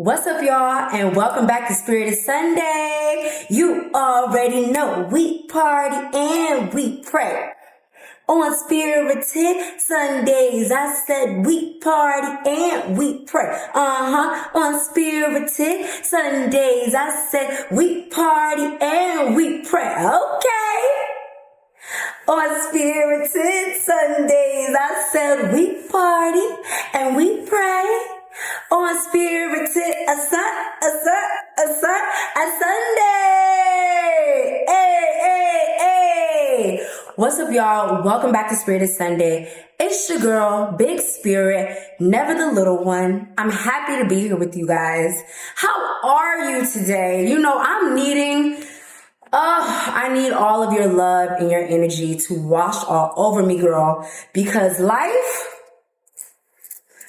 What's up, y'all, and welcome back to Spirit Sunday. You already know we party and we pray. On Spirited Sundays, I said we party and we pray. On Spirited Sundays, I said we party and we pray. Okay. On Spirited Sundays, I said we party and we pray. On Spirited a Sunday. Hey. What's up, y'all? Welcome back to Spirited Sunday. It's your girl, Big Spirit, never the little one. I'm happy to be here with you guys. How are you today? I need all of your love and your energy to wash all over me, girl, because life,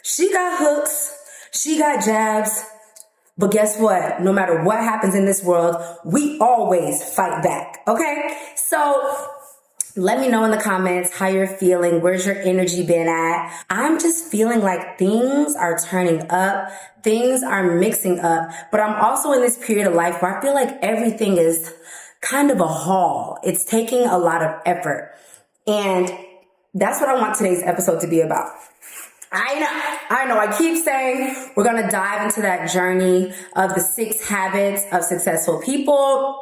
she got hooks, she got jabs, but guess what? No matter what happens in this world, we always fight back, okay? So let me know in the comments how you're feeling. Where's your energy been at? I'm just feeling like things are turning up, things are mixing up, but I'm also in this period of life where I feel like everything is kind of a haul. It's taking a lot of effort. And that's what I want today's episode to be about. I know. I keep saying we're going to dive into that journey of the 6 habits of successful people.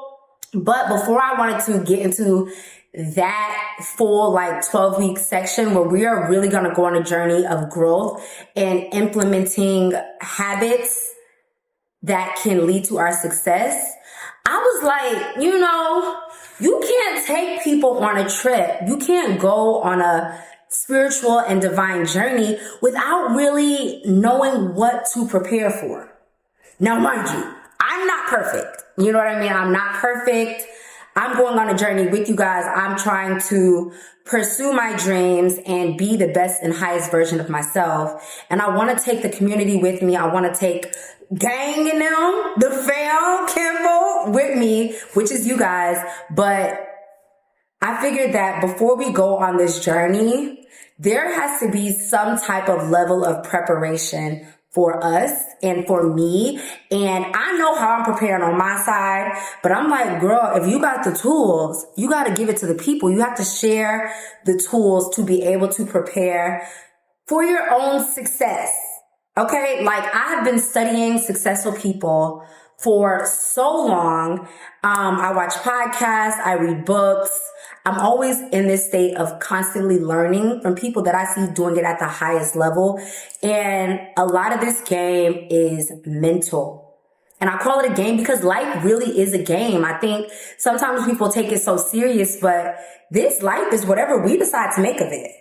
But before I wanted to get into that full 12-week section where we are really going to go on a journey of growth and implementing habits that can lead to our success, I was like, you can't take people on a trip. You can't go on a spiritual and divine journey without really knowing what to prepare for. Now, mind you, I'm not perfect. You know what I mean? I'm not perfect. I'm going on a journey with you guys. I'm trying to pursue my dreams and be the best and highest version of myself. And I want to take the community with me. I want to take gang and them, the fam, Kimbo with me, which is you guys. But I figured that before we go on this journey, there has to be some type of level of preparation for us and for me. And I know how I'm preparing on my side, but I'm like, girl, if you got the tools, you got to give it to the people. You have to share the tools to be able to prepare for your own success. Okay. I have been studying successful people for so long. I watch podcasts, I read books. I'm always in this state of constantly learning from people that I see doing it at the highest level. And a lot of this game is mental. And I call it a game because life really is a game. I think sometimes people take it so serious, but this life is whatever we decide to make of it.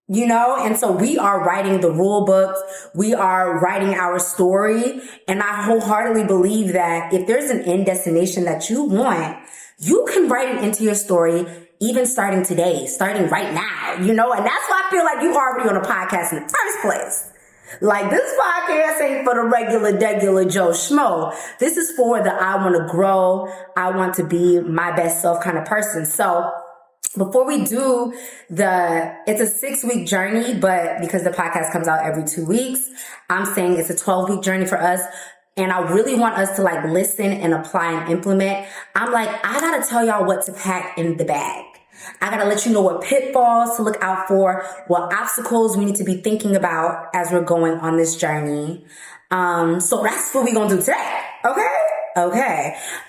And so we are writing the rule books. We are writing our story. And I wholeheartedly believe that if there's an end destination that you want, you can write it into your story, even starting today, starting right now, and that's why I feel like you already on a podcast in the first place. This podcast ain't for the regular Joe Schmo. This is for the I want to grow, I want to be my best self kind of person. So before we do it's a 6-week journey, but because the podcast comes out every 2 weeks, I'm saying it's a 12-week journey for us. And I really want us to listen and apply and implement. I gotta tell y'all what to pack in the bag. I gotta let you know what pitfalls to look out for, what obstacles we need to be thinking about as we're going on this journey. So that's what we're gonna do today. Okay.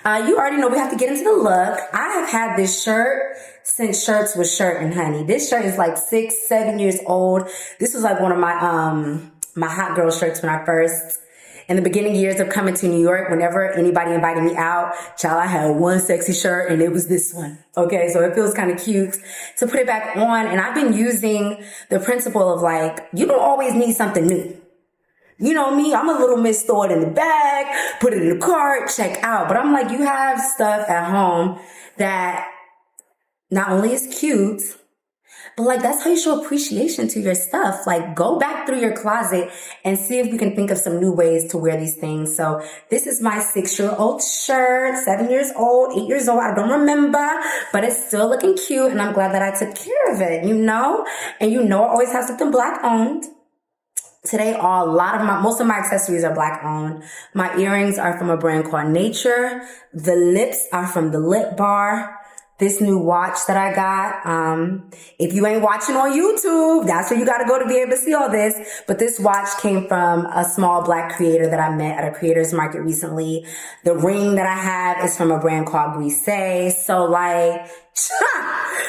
You already know we have to get into the look. I have had this shirt since shirts was shirting, honey. This shirt is 6-7 years old. This was one of my hot girl shirts when I first, in the beginning years of coming to New York, whenever anybody invited me out, child, I had one sexy shirt and it was this one. Okay. So it feels kind of cute to put it back on. And I've been using the principle of you don't always need something new. You know me, I'm a little miss, throw it in the bag, put it in the cart, check out. But I'm you have stuff at home that not only is cute, but that's how you show appreciation to your stuff. Go back through your closet and see if we can think of some new ways to wear these things. So this is my 6-year-old shirt, 7 years old, 8 years old. I don't remember, but it's still looking cute. And I'm glad that I took care of it, And I always have something Black owned. Today, most of my accessories are Black owned. My earrings are from a brand called Nature. The lips are from the Lip Bar. This new watch that I got, if you ain't watching on YouTube, that's where you gotta go to be able to see all this. But this watch came from a small Black creator that I met at a creators market recently. The ring that I have is from a brand called Brise. So like,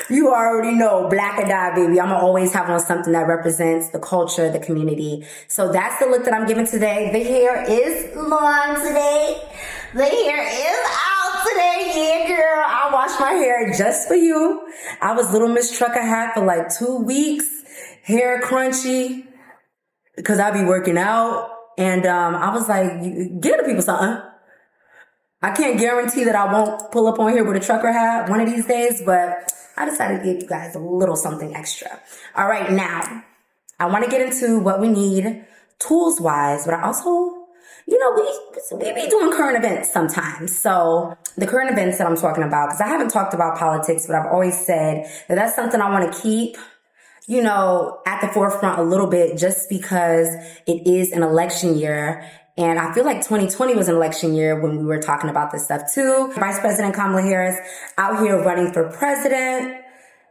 you already know, Black or die, baby. I'm gonna always have on something that represents the culture, the community. So that's the look that I'm giving today. The hair is long today. The hair is out today. Yeah, girl. I washed my hair just for you. I was Little Miss Trucker Hat for like 2 weeks. Hair crunchy because I be working out. And I was like, give the people something. I can't guarantee that I won't pull up on here with a trucker hat one of these days, but I decided to give you guys a little something extra. All right, now, I want to get into what we need tools-wise, but I also, you know, we be doing current events sometimes. So the current events that I'm talking about, because I haven't talked about politics, but I've always said that that's something I want to keep, you know, at the forefront a little bit just because it is an election year. And I feel like 2020 was an election year when we were talking about this stuff too. Vice President Kamala Harris out here running for president,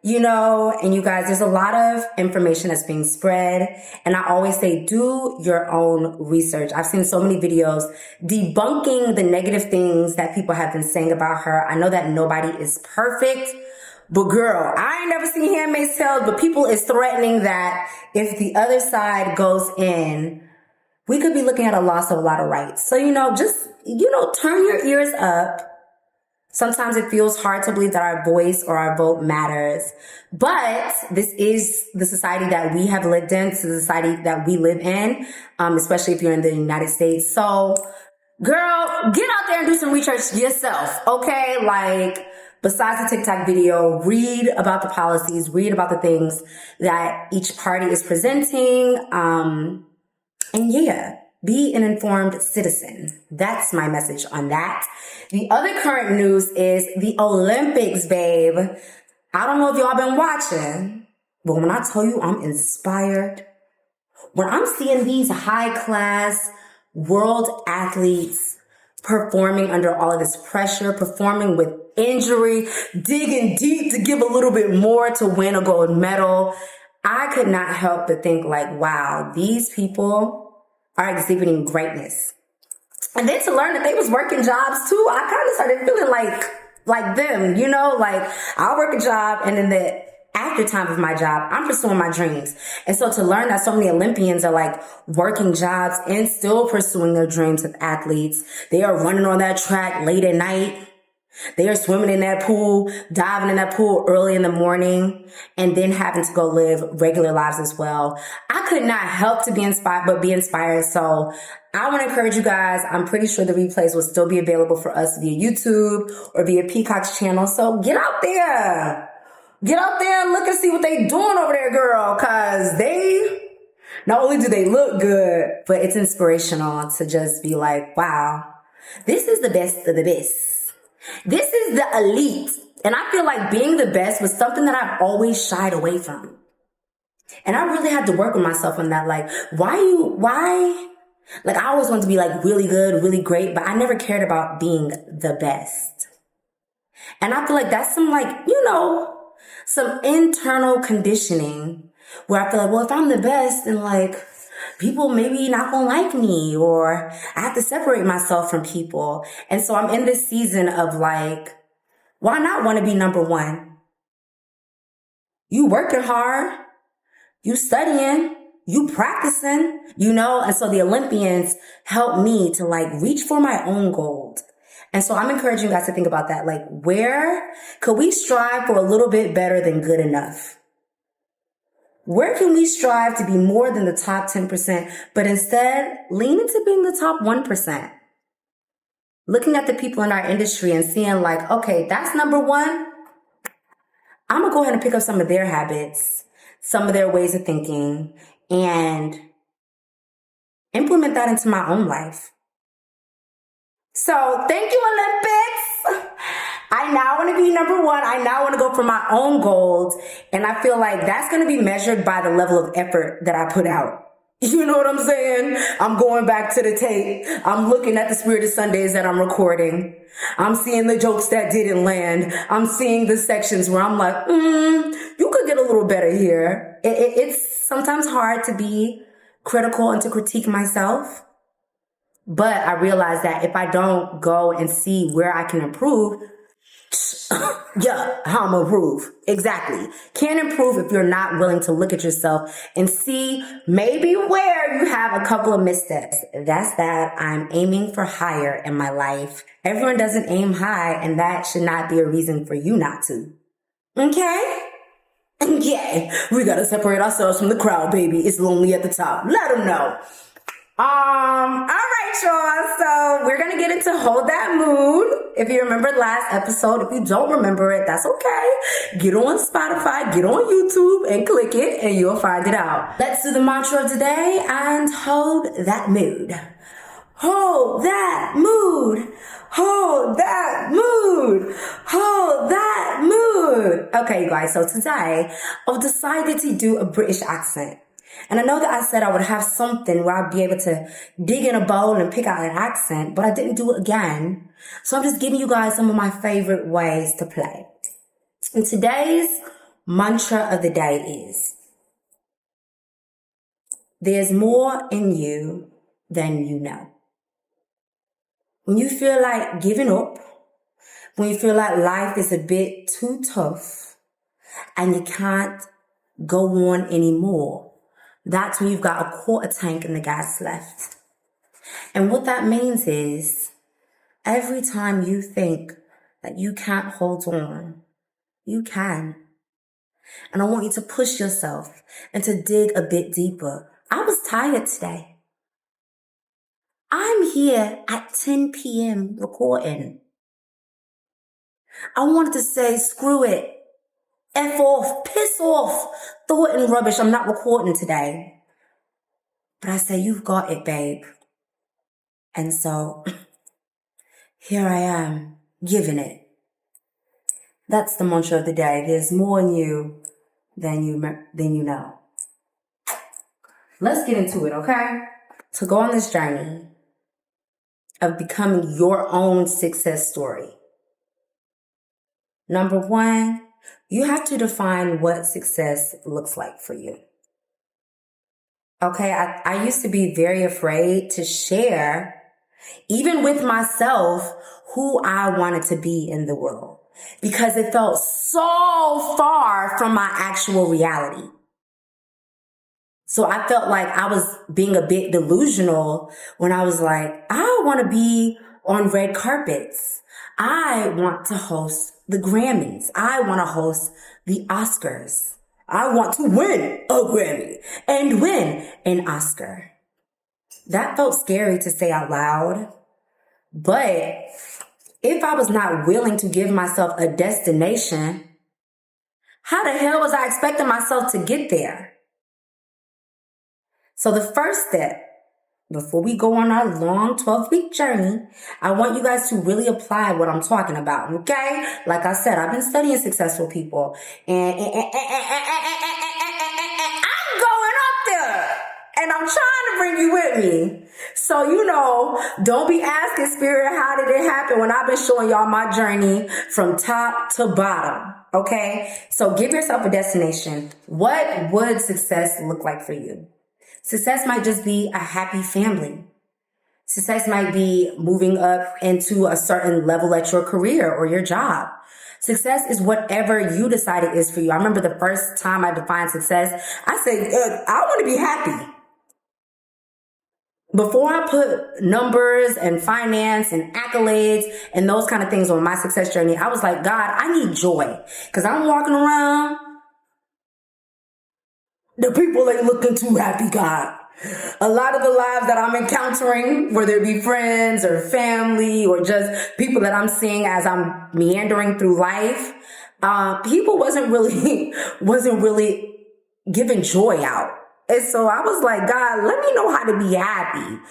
you know, and you guys, there's a lot of information that's being spread. And I always say, do your own research. I've seen so many videos debunking the negative things that people have been saying about her. I know that nobody is perfect, but girl, I ain't never seen Handmaid's Tale, but people is threatening that if the other side goes in, we could be looking at a loss of a lot of rights. So, you know, just, you know, turn your ears up. Sometimes it feels hard to believe that our voice or our vote matters. But this is the society that we have lived in, it's the society that we live in, especially if you're in the United States. So, girl, get out there and do some research yourself, okay? Like, besides the TikTok video, read about the policies, read about the things that each party is presenting, and yeah, be an informed citizen. That's my message on that. The other current news is the Olympics, babe. I don't know if y'all been watching, but when I tell you I'm inspired, when I'm seeing these high-class world athletes performing under all of this pressure, performing with injury, digging deep to give a little bit more to win a gold medal, I could not help but think like, wow, these people are exhibiting greatness. And then to learn that they was working jobs too, I kind of started feeling like them, you know, like I'll work a job and then the after time of my job, I'm pursuing my dreams. And so to learn that so many Olympians are like working jobs and still pursuing their dreams as athletes, they are running on that track late at night. They are swimming in that pool, diving in that pool early in the morning, and then having to go live regular lives as well. I could not help to be inspired, but be inspired. So I want to encourage you guys. I'm pretty sure the replays will still be available for us via YouTube or via Peacock's channel. So get out there. Get out there and look and see what they doing over there, girl. Cause not only do they look good, but it's inspirational to just be like, wow, this is the best of the best. This is the elite. And I feel like being the best was something that I've always shied away from. And I really had to work with myself on that. Like, why? Like, I always wanted to be like really good, really great, but I never cared about being the best. And I feel like that's some like, you know, some internal conditioning where I feel like, well, if I'm the best, then like, people maybe not gonna like me, or I have to separate myself from people. And so I'm in this season of like, why not want to be number one? You working hard, you studying, you practicing, you know? And so the Olympians help me to like reach for my own gold. And so I'm encouraging you guys to think about that. Like, where could we strive for a little bit better than good enough? Where can we strive to be more than the top 10%, but instead lean into being the top 1%? Looking at the people in our industry and seeing like, okay, that's number one. I'm going to go ahead and pick up some of their habits, some of their ways of thinking, and implement that into my own life. So thank you, Olympics. I now want to be number one. I now want to go for my own gold. And I feel like that's going to be measured by the level of effort that I put out. You know what I'm saying? I'm going back to the tape. I'm looking at the Spirited Sundays that I'm recording. I'm seeing the jokes that didn't land. I'm seeing the sections where I'm like, you could get a little better here. It's sometimes hard to be critical and to critique myself. But I realize that if I don't go and see where I can improve, yeah, how I'm gonna improve. Exactly. Can't improve if you're not willing to look at yourself and see maybe where you have a couple of missteps. That's that. I'm aiming for higher in my life. Everyone doesn't aim high, and that should not be a reason for you not to. Okay? Yeah, we gotta separate ourselves from the crowd, baby. It's lonely at the top. Let them know. All right, y'all. So we're gonna get into Hold That Mood. If you remembered last episode, if you don't remember it, that's okay. Get on Spotify, get on YouTube, and click it, and you'll find it out. Let's do the mantra of the day and hold that mood. Hold that mood. Hold that mood. Hold that mood. Okay, you guys. So today, I've decided to do a British accent. And I know that I said I would have something where I'd be able to dig in a bowl and pick out an accent, but I didn't do it again. So I'm just giving you guys some of my favorite ways to play. And today's mantra of the day is, there's more in you than you know. When you feel like giving up, when you feel like life is a bit too tough and you can't go on anymore, that's when you've got a quarter tank in the gas left. And what that means is, every time you think that you can't hold on, you can. And I want you to push yourself and to dig a bit deeper. I was tired today. I'm here at 10 p.m. recording. I wanted to say, screw it. F off, piss off, throw it in rubbish, I'm not recording today. But I say, you've got it, babe. And so, here I am, giving it. That's the mantra of the day. There's more in you than you know. Let's get into it, okay? To go on this journey of becoming your own success story. Number one, you have to define what success looks like for you. Okay, I used to be very afraid to share, even with myself, who I wanted to be in the world, because it felt so far from my actual reality. So I felt like I was being a bit delusional when I was like, I want to be on red carpets. I want to host the Grammys. I want to host the Oscars. I want to win a Grammy and win an Oscar. That felt scary to say out loud. But if I was not willing to give myself a destination, how the hell was I expecting myself to get there? So the first step, before we go on our long 12-week journey, I want you guys to really apply what I'm talking about, okay? Like I said, I've been studying successful people, and I'm going up there, and I'm trying to bring you with me. So, don't be asking, Spirit, how did it happen, when I've been showing y'all my journey from top to bottom, okay? So give yourself a destination. What would success look like for you? Success might just be a happy family. Success might be moving up into a certain level at your career or your job. Success is whatever you decide it is for you. I remember the first time I defined success, I said, I want to be happy. Before I put numbers and finance and accolades and those kind of things on my success journey, I was like, God, I need joy. Because I'm walking around, the people ain't looking too happy, God. A lot of the lives that I'm encountering, whether it be friends or family or just people that I'm seeing as I'm meandering through life, people wasn't really giving joy out. And so I was like, God, let me know how to be happy.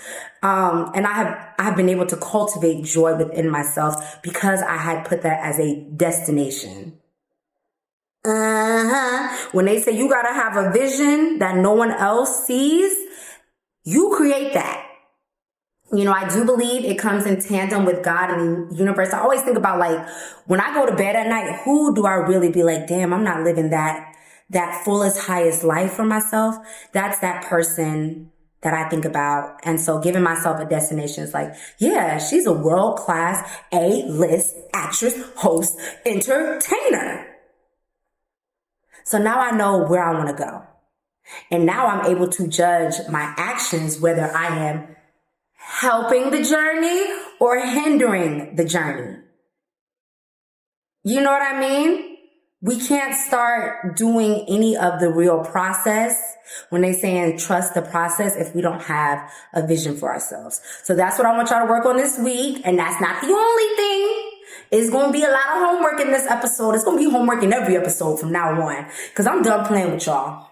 And I have been able to cultivate joy within myself because I had put that as a destination. When they say you gotta have a vision that no one else sees, You create that. You know, I do believe it comes in tandem with God and the universe. I always think about, like, when I go to bed at night, who do I really be like, damn, I'm not living that fullest, highest life for myself? That's that person that I think about. And so giving myself a destination is like, yeah, she's a world-class A-list actress, host, entertainer. So now I know where I want to go. And now I'm able to judge my actions, whether I am helping the journey or hindering the journey. You know what I mean? We can't start doing any of the real process when they saying trust the process if we don't have a vision for ourselves. So that's what I want y'all to work on this week. And that's not the only thing. It's going to be a lot of homework in this episode. It's going to be homework in every episode from now on, because I'm done playing with y'all.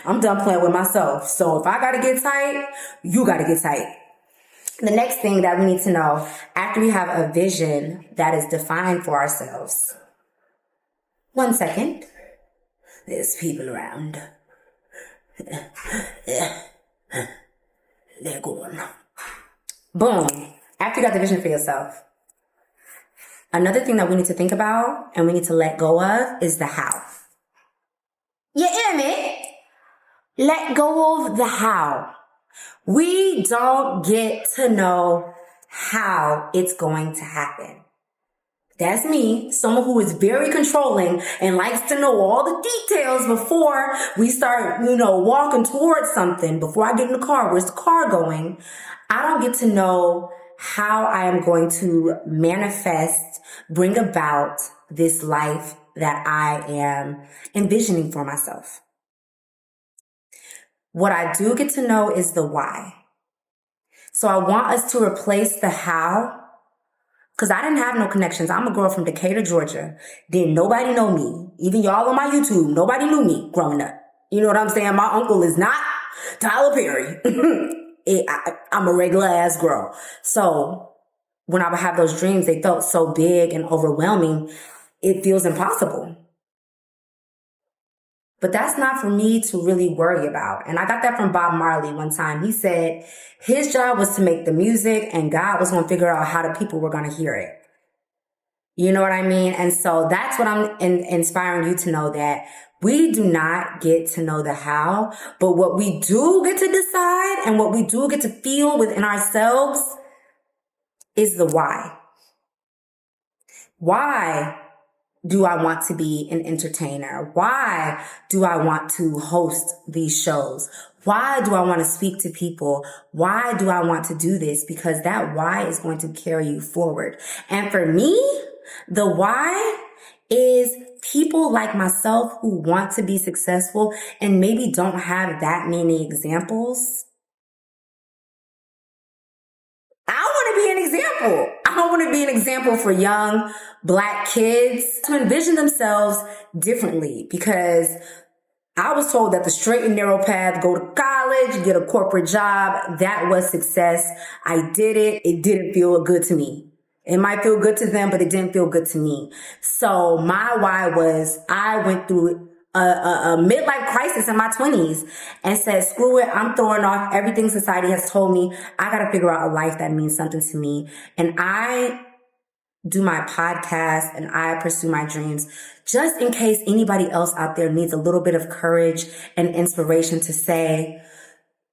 I'm done playing with myself. So if I got to get tight, you got to get tight. The next thing that we need to know, after we have a vision that is defined for ourselves. 1 second. There's people around. They're going. Boom. After you got the vision for yourself, another thing that we need to think about and we need to let go of is the how. You hear me? Let go of the how. We don't get to know how it's going to happen. That's me, someone who is very controlling and likes to know all the details before we start, walking towards something. Before I get in the car, where's the car going? I don't get to know how I am going to manifest, bring about this life that I am envisioning for myself. What I do get to know is the why. So I want us to replace the how, because I didn't have no connections. I'm a girl from Decatur, Georgia. Didn't nobody know me. Even y'all on my YouTube, nobody knew me growing up. You know what I'm saying? My uncle is not Tyler Perry. I'm a regular ass girl. So when I would have those dreams, they felt so big and overwhelming. It feels impossible. But that's not for me to really worry about. And I got that from Bob Marley one time. He said his job was to make the music and God was going to figure out how the people were going to hear it. You know what I mean? And so that's what I'm inspiring you to know, that we do not get to know the how, but what we do get to decide and what we do get to feel within ourselves is the why. Why do I want to be an entertainer? Why do I want to host these shows? Why do I want to speak to people? Why do I want to do this? Because that why is going to carry you forward. And for me, the why is people like myself who want to be successful and maybe don't have that many examples. I want to be an example. I want to be an example for young Black kids to envision themselves differently, because I was told that the straight and narrow path, go to college, get a corporate job, that was success. I did it. It didn't feel good to me. It might feel good to them, but it didn't feel good to me. So my why was, I went through a midlife crisis in my 20s and said, screw it, I'm throwing off everything society has told me. I got to figure out a life that means something to me. And I do my podcast and I pursue my dreams just in case anybody else out there needs a little bit of courage and inspiration to say,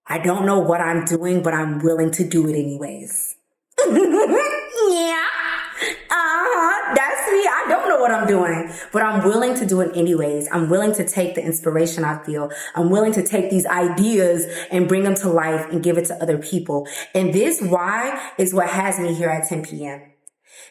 I don't know what I'm doing, but I'm willing to do it anyways. Yeah. That's me. I don't know what I'm doing, but I'm willing to do it anyways. I'm willing to take the inspiration I feel. I'm willing to take these ideas and bring them to life and give it to other people. And this why is what has me here at 10 p.m.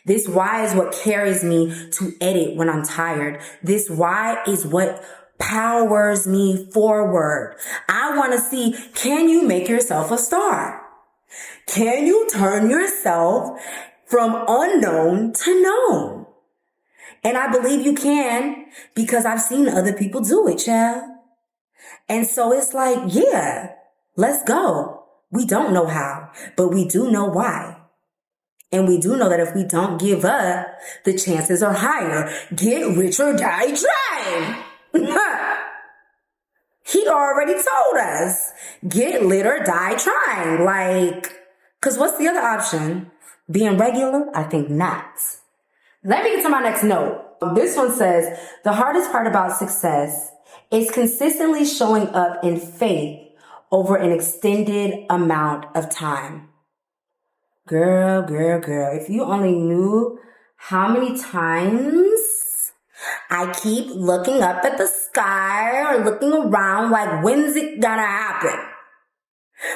This why is what carries me to edit when I'm tired. This why is what powers me forward. I want to see, can you make yourself a star? Can you turn yourself from unknown to known? And I believe you can, because I've seen other people do it, child. And so it's like, yeah, let's go. We don't know how, but we do know why. And we do know that if we don't give up, the chances are higher. Get rich or die trying. He already told us, get lit or die trying. Like, because what's the other option? Being regular? I think not. Let me get to my next note. This one says, the hardest part about success is consistently showing up in faith over an extended amount of time. Girl, if you only knew how many times I keep looking up at the sky or looking around like, when's it gonna happen?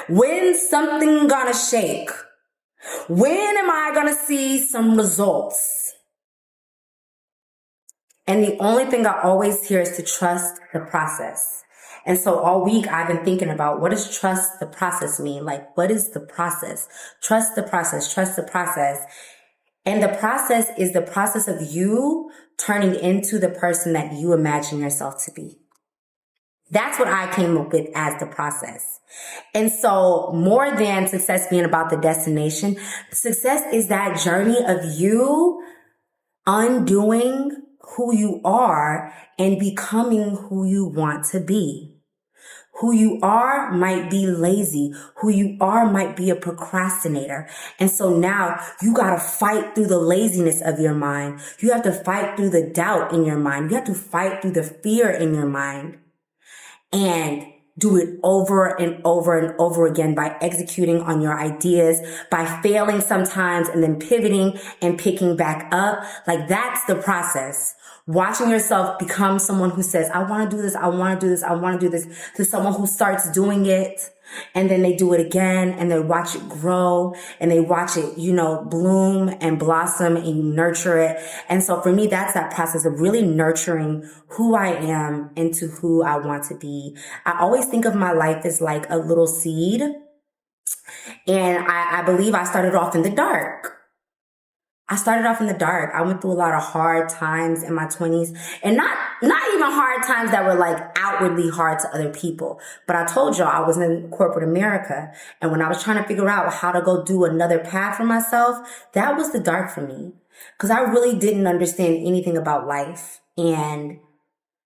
When's something gonna shake? When am I gonna see some results? And the only thing I always hear is to trust the process. And so all week I've been thinking about, what does trust the process mean? Like, what is the process? Trust the process, trust the process. And the process is the process of you turning into the person that you imagine yourself to be. That's what I came up with as the process. And so more than success being about the destination, success is that journey of you undoing who you are and becoming who you want to be. Who you are might be lazy. Who you are might be a procrastinator. And so now you got to fight through the laziness of your mind. You have to fight through the doubt in your mind. You have to fight through the fear in your mind and do it over and over and over again by executing on your ideas, by failing sometimes and then pivoting and picking back up. Like, that's the process. Watching yourself become someone who says, I want to do this, I want to do this, I want to do this, to someone who starts doing it and then they do it again and they watch it grow and they watch it, bloom and blossom and you nurture it. And so for me, that's that process of really nurturing who I am into who I want to be. I always think of my life as like a little seed. And I believe I started off in the dark. I went through a lot of hard times in my 20s, and not even hard times that were like outwardly hard to other people. But I told y'all I was in corporate America. And when I was trying to figure out how to go do another path for myself, that was the dark for me, because I really didn't understand anything about life. And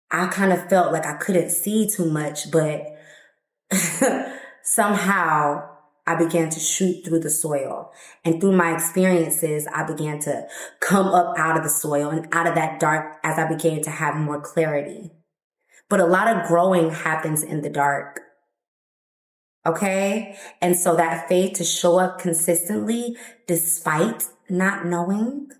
I kind of felt like I couldn't see too much, but somehow I began to shoot through the soil. And through my experiences, I began to come up out of the soil and out of that dark as I began to have more clarity. But a lot of growing happens in the dark. Okay? And so that faith to show up consistently despite not knowing,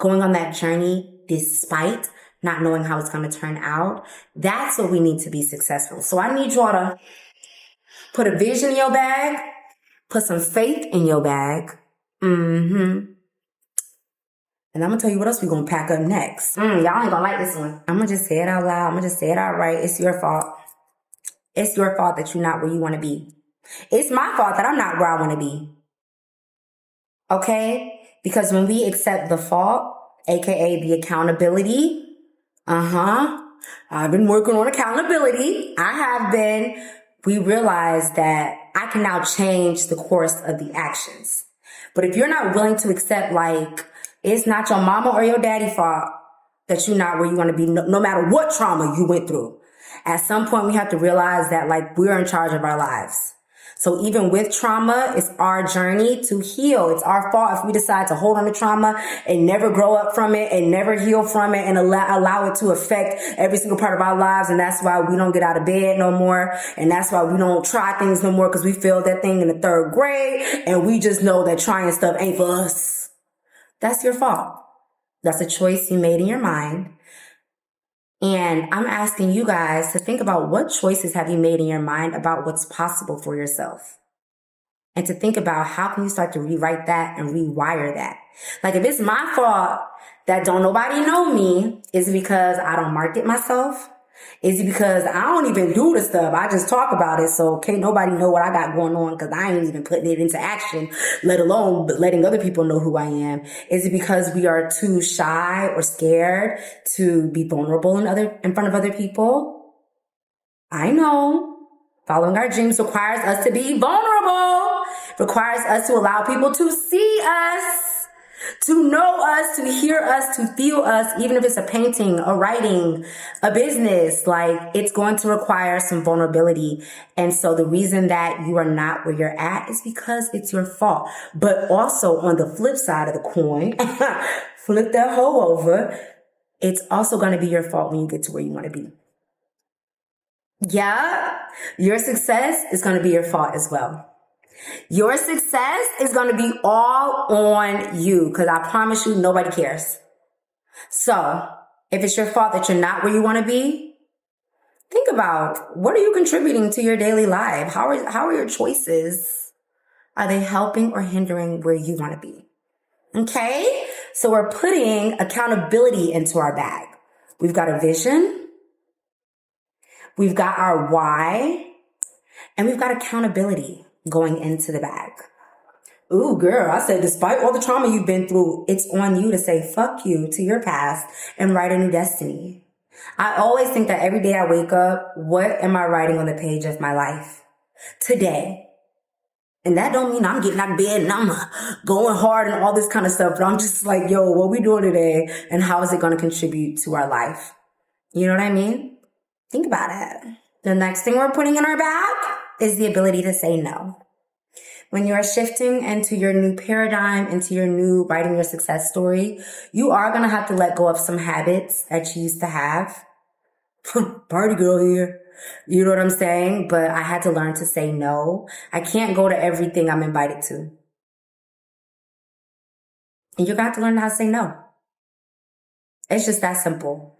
going on that journey despite not knowing how it's going to turn out, that's what we need to be successful. So I need y'all to put a vision in your bag, put some faith in your bag. And I'm going to tell you what else we're going to pack up next. Y'all ain't going to like this one. I'm going to just say it out loud. I'm going to just say it outright. It's your fault. It's your fault that you're not where you want to be. It's my fault that I'm not where I want to be. Okay? Because when we accept the fault, aka the accountability, I've been working on accountability. I have been. We realize that I can now change the course of the actions. But if you're not willing to accept, like, it's not your mama or your daddy fault that you're not where you want to be, no matter what trauma you went through. At some point, we have to realize that, like, we're in charge of our lives. So even with trauma, it's our journey to heal. It's our fault if we decide to hold on to trauma and never grow up from it and never heal from it and allow it to affect every single part of our lives. And that's why we don't get out of bed no more. And that's why we don't try things no more, because we failed that thing in the 3rd grade and we just know that trying stuff ain't for us. That's your fault. That's a choice you made in your mind. And I'm asking you guys to think about, what choices have you made in your mind about what's possible for yourself? And to think about, how can you start to rewrite that and rewire that? Like, if it's my fault that don't nobody know me, is it because I don't market myself? Is it because I don't even do the stuff? I just talk about it, so can't nobody know what I got going on because I ain't even putting it into action, let alone letting other people know who I am? Is it because we are too shy or scared to be vulnerable in front of other people? I know. Following our dreams requires us to be vulnerable, requires us to allow people to see us. To know us, to hear us, to feel us, even if it's a painting, a writing, a business, like it's going to require some vulnerability. And so the reason that you are not where you're at is because it's your fault. But also on the flip side of the coin, flip that hoe over, it's also going to be your fault when you get to where you want to be. Yeah, your success is going to be your fault as well. Your success is going to be all on you because I promise you, nobody cares. So if it's your fault that you're not where you want to be, think about what are you contributing to your daily life? How are your choices? Are they helping or hindering where you want to be? Okay, so we're putting accountability into our bag. We've got a vision, we've got our why, and we've got accountability going into the bag. Ooh, girl, I said, despite all the trauma you've been through, it's on you to say fuck you to your past and write a new destiny. I always think that every day I wake up, what am I writing on the page of my life today? And that don't mean I'm getting out of bed and I'm going hard and all this kind of stuff, but I'm just like, yo, what we doing today and how is it going to contribute to our life? You know what I mean? Think about it. The next thing we're putting in our bag is the ability to say no. When you are shifting into your new paradigm, into your new writing your success story, you are going to have to let go of some habits that you used to have. Party girl here. You know what I'm saying? But I had to learn to say no. I can't go to everything I'm invited to. And you're going to have to learn how to say no. It's just that simple.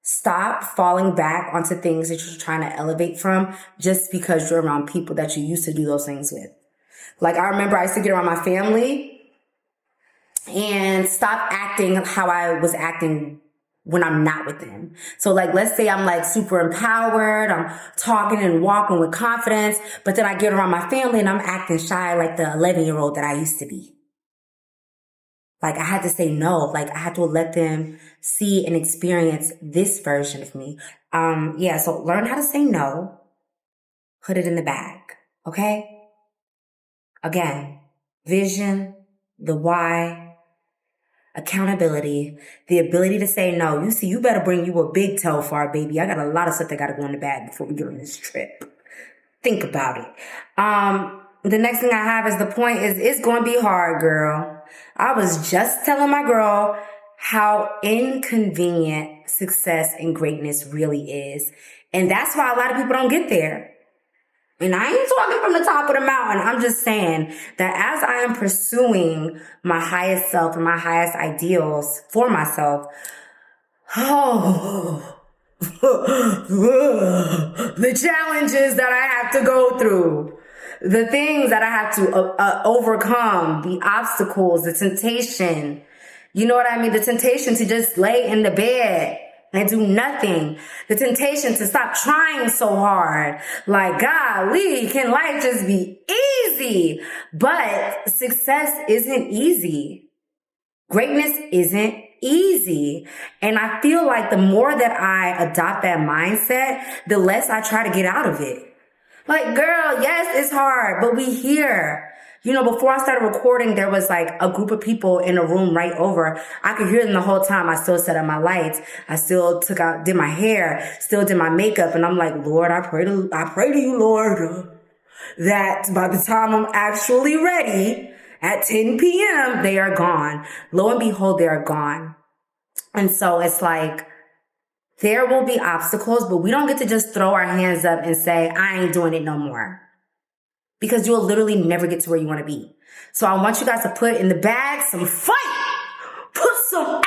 Stop falling back onto things that you're trying to elevate from just because you're around people that you used to do those things with. Like, I remember I used to get around my family and stop acting how I was acting when I'm not with them. So like, let's say I'm like super empowered, I'm talking and walking with confidence, but then I get around my family and I'm acting shy like the 11-year-old that I used to be. Like, I had to say no. Like, I had to let them see and experience this version of me. So learn how to say no. Put it in the bag. Okay? Again, vision, the why, accountability, the ability to say no. You see, you better bring you a big toe far, baby. I got a lot of stuff that got to go in the bag before we get on this trip. Think about it. The next thing I have is the point is it's going to be hard, girl. I was just telling my girl how inconvenient success and greatness really is. And that's why a lot of people don't get there. And I ain't talking from the top of the mountain. I'm just saying that as I am pursuing my highest self and my highest ideals for myself, the challenges that I have to go through, the things that I have to overcome, the obstacles, the temptation, you know what I mean? The temptation to just lay in the bed and do nothing. The temptation to stop trying so hard. Like, golly, can life just be easy? But success isn't easy. Greatness isn't easy. And I feel like the more that I adopt that mindset, the less I try to get out of it. Like, girl, yes, it's hard, but we here. You know, before I started recording, there was like a group of people in a room right over. I could hear them the whole time. I still set up my lights. I still did my hair, still did my makeup. And I'm like, Lord, I pray to you, Lord, that by the time I'm actually ready at 10 p.m., they are gone. Lo and behold, they are gone. And so it's like, there will be obstacles, but we don't get to just throw our hands up and say, I ain't doing it no more. Because you'll literally never get to where you want to be. So I want you guys to put in the bag some fight. Put some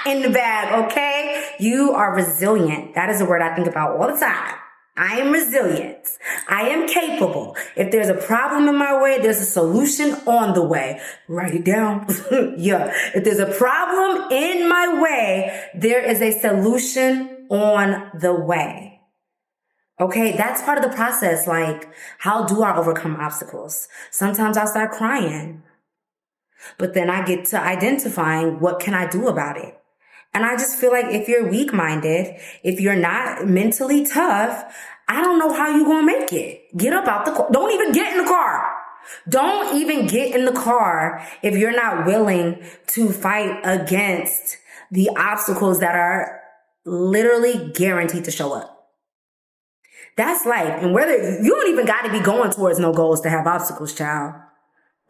in the bag, okay? You are resilient. That is a word I think about all the time. I am resilient. I am capable. If there's a problem in my way, there's a solution on the way. Write it down. Yeah. If there's a problem in my way, there is a solution on the way. Okay, that's part of the process. Like, how do I overcome obstacles? Sometimes I start crying, but then I get to identifying what can I do about it. And I just feel like if you're weak-minded, if you're not mentally tough, I don't know how you're going to make it. Get up out the car. Don't even get in the car. Don't even get in the car if you're not willing to fight against the obstacles that are literally guaranteed to show up. That's life. And whether you don't even got to be going towards no goals to have obstacles, child.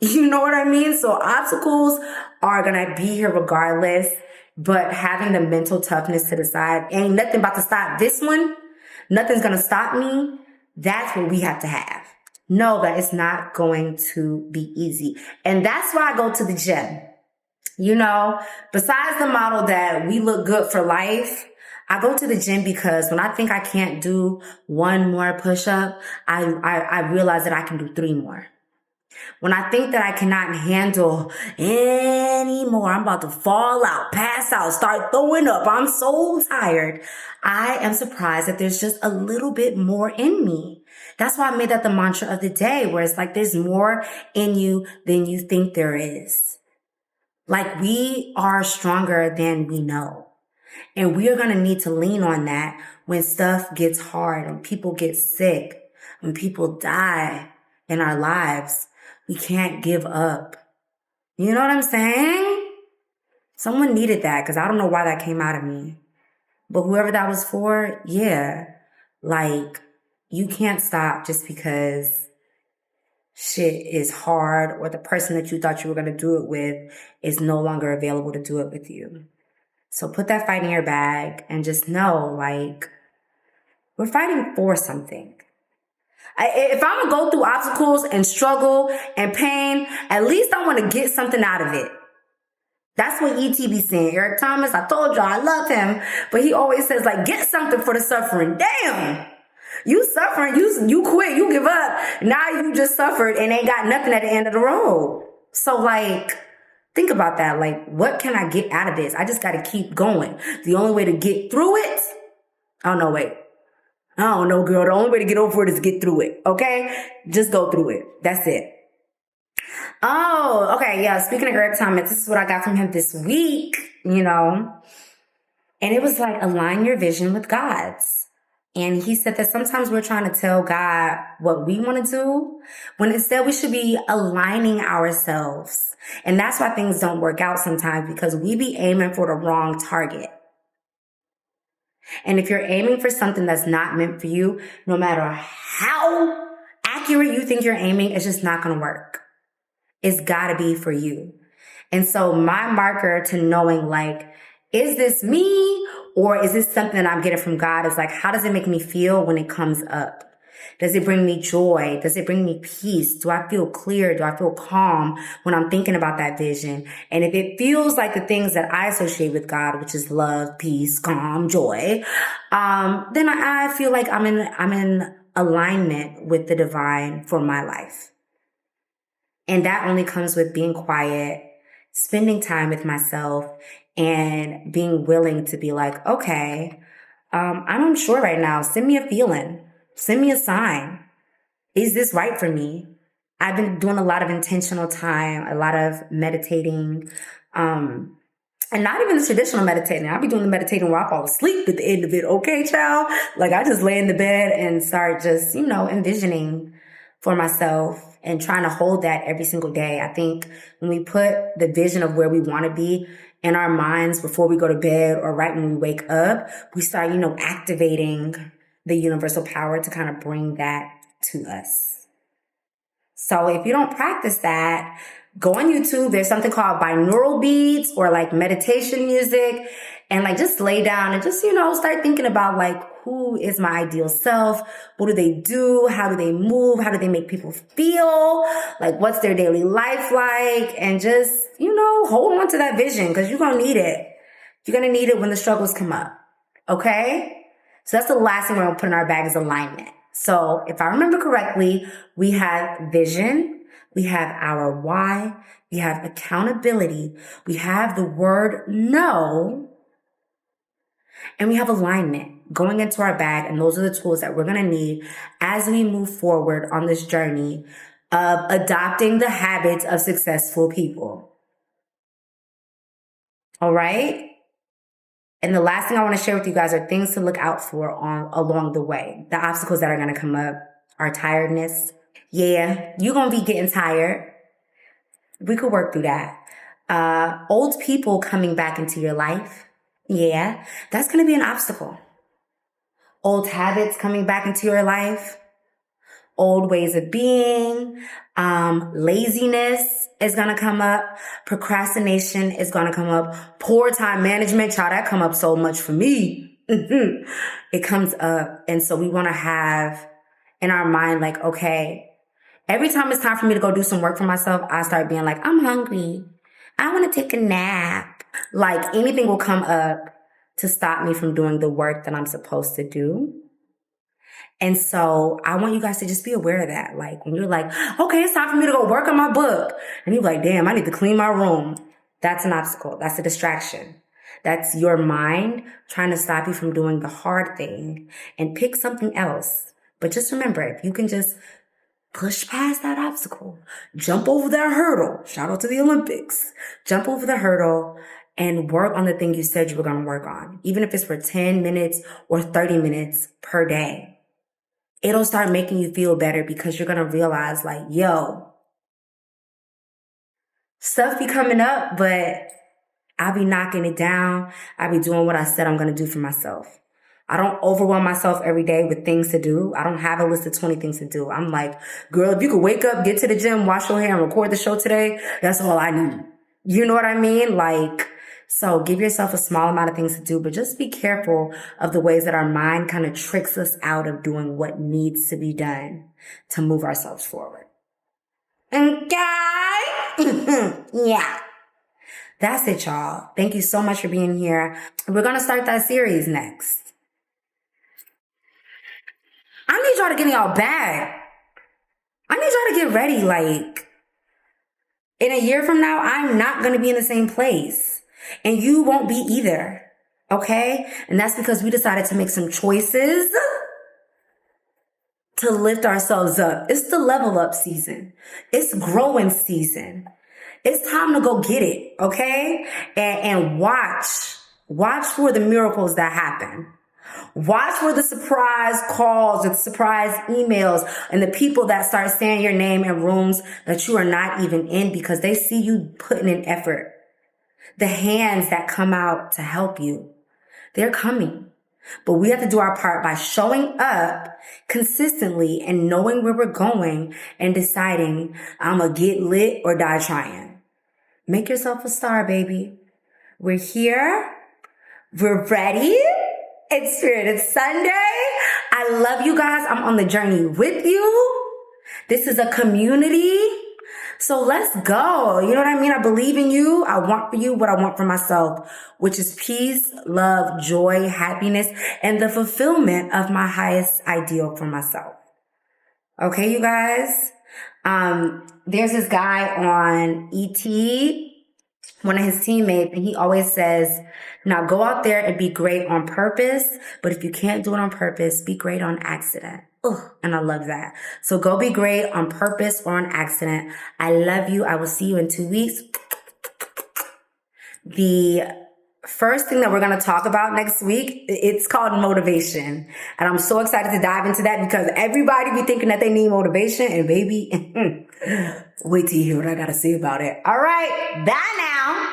You know what I mean? So obstacles are going to be here regardless, but having the mental toughness to decide ain't nothing about to stop this one. Nothing's going to stop me. That's what we have to have. Know that it's not going to be easy. And that's why I go to the gym. You know, besides the model that we look good for life, I go to the gym because when I think I can't do one more push-up, I realize that I can do 3 more. When I think that I cannot handle any more, I'm about to fall out, pass out, start throwing up, I'm so tired, I am surprised that there's just a little bit more in me. That's why I made that the mantra of the day, where it's like there's more in you than you think there is. Like, we are stronger than we know. And we are going to need to lean on that when stuff gets hard, when people get sick, when people die in our lives. We can't give up. You know what I'm saying? Someone needed that, because I don't know why that came out of me. But whoever that was for, yeah. Like, you can't stop just because shit is hard, or the person that you thought you were going to do it with is no longer available to do it with you. So put that fight in your bag and just know, like, we're fighting for something. If I'm going to go through obstacles and struggle and pain, at least I want to get something out of it. That's what E.T. be saying. Eric Thomas, I told y'all I love him, but he always says, like, get something for the suffering. Damn! You suffering, you quit, you give up. Now you just suffered and ain't got nothing at the end of the road. So, like, think about that. Like, what can I get out of this? I just got to keep going. The only way to get through it, oh, no, wait. I don't know, girl. The only way to get over it is get through it, okay? Just go through it. That's it. Oh, okay, yeah. Speaking of Eric Thomas, this is what I got from him this week, you know. And it was like, align your vision with God's. And he said that sometimes we're trying to tell God what we want to do, when instead we should be aligning ourselves. And that's why things don't work out sometimes, because we be aiming for the wrong target. And if you're aiming for something that's not meant for you, no matter how accurate you think you're aiming, it's just not going to work. It's got to be for you. And so my marker to knowing, like, is this me or is this something that I'm getting from God, is like, how does it make me feel when it comes up? Does it bring me joy? Does it bring me peace? Do I feel clear? Do I feel calm when I'm thinking about that vision? And if it feels like the things that I associate with God, which is love, peace, calm, joy, then I feel like I'm in alignment with the divine for my life. And that only comes with being quiet, spending time with myself, and being willing to be like, okay, I'm unsure right now. Send me a feeling. Send me a sign. Is this right for me? I've been doing a lot of intentional time, a lot of meditating, and not even the traditional meditating. I'll be doing the meditating where I fall asleep at the end of it. Okay, child? Like, I just lay in the bed and start just, envisioning for myself and trying to hold that every single day. I think when we put the vision of where we want to be in our minds before we go to bed or right when we wake up, we start, activating the universal power to kind of bring that to us. So if you don't practice that, go on YouTube. There's something called binaural beats or like meditation music, and like just lay down and just, start thinking about like, who is my ideal self? What do they do? How do they move? How do they make people feel? Like, what's their daily life like? And just, hold on to that vision, because you're going to need it. You're going to need it when the struggles come up. Okay? So that's the last thing we're going to put in our bag, is alignment. So if I remember correctly, we have vision, we have our why, we have accountability, we have the word no, and we have alignment going into our bag. And those are the tools that we're going to need as we move forward on this journey of adopting the habits of successful people. All right? And the last thing I want to share with you guys are things to look out for along the way. The obstacles that are going to come up are tiredness. Yeah, you're going to be getting tired. We could work through that. Old people coming back into your life. Yeah, that's going to be an obstacle. Old habits coming back into your life. Old ways of being. Laziness is going to come up. Procrastination is going to come up. Poor time management. Child, that come up so much for me. It comes up. And so we want to have in our mind, like, okay, every time it's time for me to go do some work for myself, I start being like, I'm hungry. I want to take a nap. Like anything will come up to stop me from doing the work that I'm supposed to do. And so I want you guys to just be aware of that. Like when you're like, okay, it's time for me to go work on my book. And you're like, damn, I need to clean my room. That's an obstacle. That's a distraction. That's your mind trying to stop you from doing the hard thing and pick something else. But just remember, if you can just push past that obstacle, jump over that hurdle. Shout out to the Olympics. Jump over the hurdle and work on the thing you said you were going to work on. Even if it's for 10 minutes or 30 minutes per day. It'll start making you feel better because you're going to realize like, yo, stuff be coming up, but I'll be knocking it down. I'll be doing what I said I'm going to do for myself. I don't overwhelm myself every day with things to do. I don't have a list of 20 things to do. I'm like, girl, if you could wake up, get to the gym, wash your hair, and record the show today, that's all I need. You know what I mean? Like, so give yourself a small amount of things to do, but just be careful of the ways that our mind kind of tricks us out of doing what needs to be done to move ourselves forward. Okay? Yeah. That's it, y'all. Thank you so much for being here. We're going to start that series next. I need y'all to get in y'all bag. I need y'all to get ready. Like, in a year from now, I'm not going to be in the same place. And you won't be either. Okay? And that's because we decided to make some choices to lift ourselves up. It's the level up season. It's growing season. It's time to go get it. Okay? And watch for the miracles that happen. Watch for the surprise calls, the surprise emails, and the people that start saying your name in rooms that you are not even in because they see you putting in effort. The hands that come out to help you, they're coming. But we have to do our part by showing up consistently and knowing where we're going and deciding, I'm going to get lit or die trying. Make yourself a star, baby. We're here. We're ready. It's Spirit Sunday. I love you guys. I'm on the journey with you. This is a community. So let's go. You know what I mean? I believe in you. I want for you what I want for myself, which is peace, love, joy, happiness, and the fulfillment of my highest ideal for myself. Okay, you guys? There's this guy on ET, one of his teammates, and he always says, now go out there and be great on purpose, but if you can't do it on purpose, be great on accident. Ugh, and I love that. So go be great on purpose or on accident. I love you. I will see you in 2 weeks. The first thing that we're going to talk about next week, it's called motivation. And I'm so excited to dive into that because everybody be thinking that they need motivation, and baby, wait till you hear what I got to say about it. All right. Bye now.